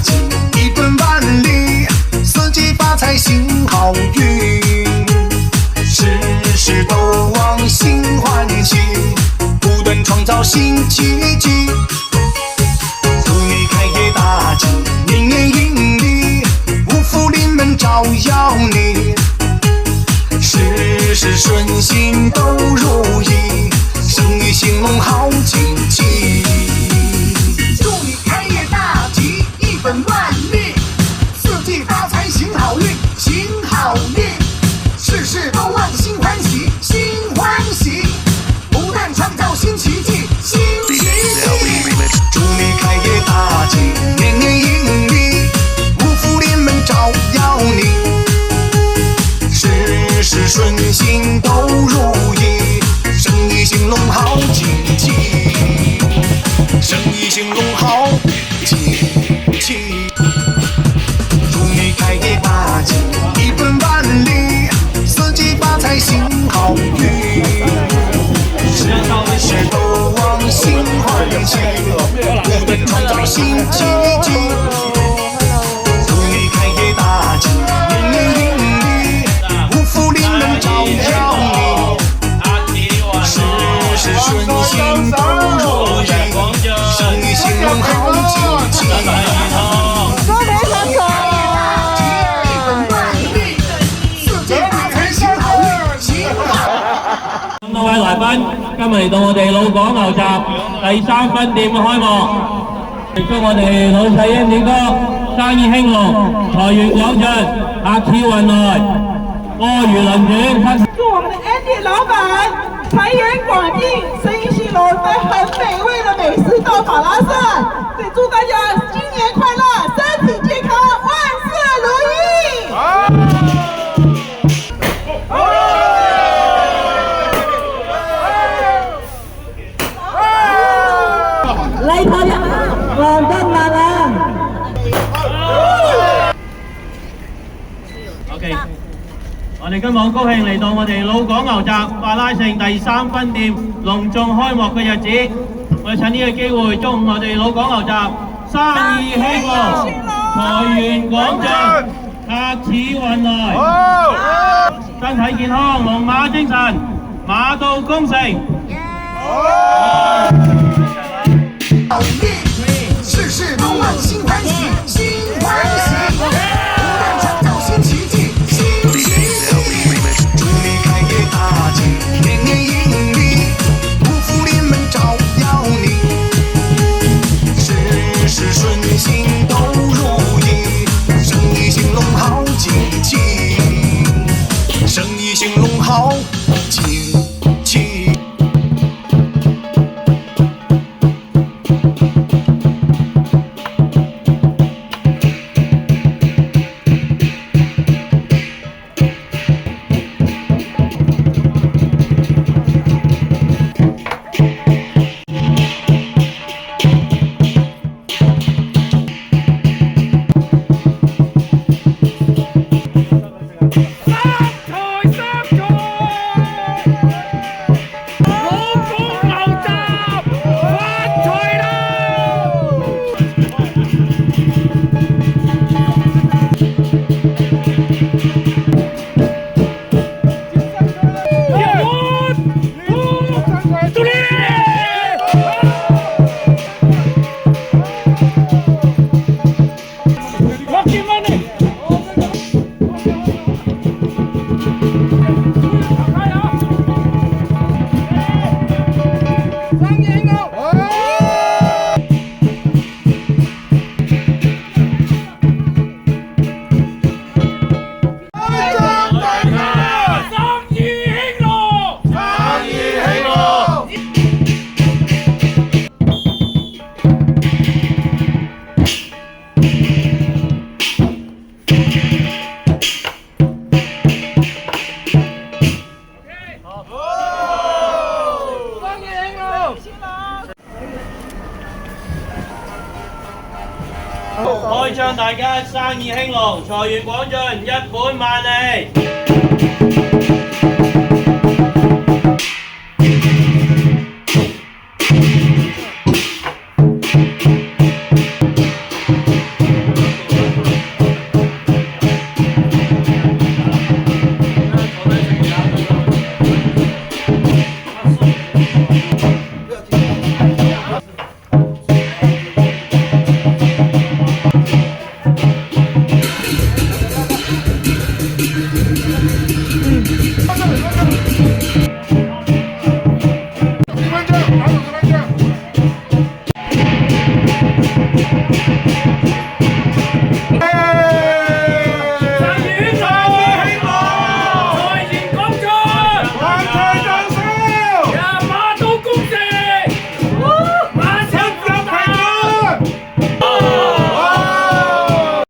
吉，一本万利，四季发财行好运，事事都往心欢喜，不断创造新奇迹。祝你开业大吉，年年盈利，五福临门照耀你，事事顺心都如意，生意兴隆好景气。祝你开业大吉，一本万利，四季发财行好运，行好运，事事都往心欢喜，心欢喜，不断创造新奇迹，新奇迹。祝你开业大吉，年年盈利，五福临门照耀你，事事顺心都如意，生意兴隆好景气，生意兴隆好景气。祝你开业大吉，一本万利，四季发财行好运，事事都往心欢喜，不断创造新奇迹。祝你开业大吉，年年盈利，五福临门照耀你，事事顺心都如意，生意兴隆好景气。恭喜發財！咁多位來賓，今日嚟到我哋老港牛雜第3分店嘅開幕，祝我哋老細 Andy 哥生意興隆，財源廣進，客似雲來，貨如輪轉。祝我們的 Andy 老闆財源廣進，生意興隆，帶很美味的美食到馬拉盛。對，祝大家新年快樂，身體健康，萬事如意。禮台人黃德文啊 OK， 我哋今日好高興嚟到我哋老港牛雜馬拉盛第3分店隆重開幕嘅日子，我哋趁呢個機會祝我哋老港牛雜生意興隆，財源廣進，客似雲來，身體健康，龍馬精神，馬到功成。好运，事事都往心欢喜，心欢喜，不断创造新奇迹，新奇迹。祝你开业大吉，年年盈利，五福临门照耀你，事事顺心都如意，生意兴隆好景气，生意兴隆好景气。開張大家生意興隆，財源廣進，一本萬利。Hãy subscribe cho kênh Ghiền Mì Gõ để không bỏ lỡ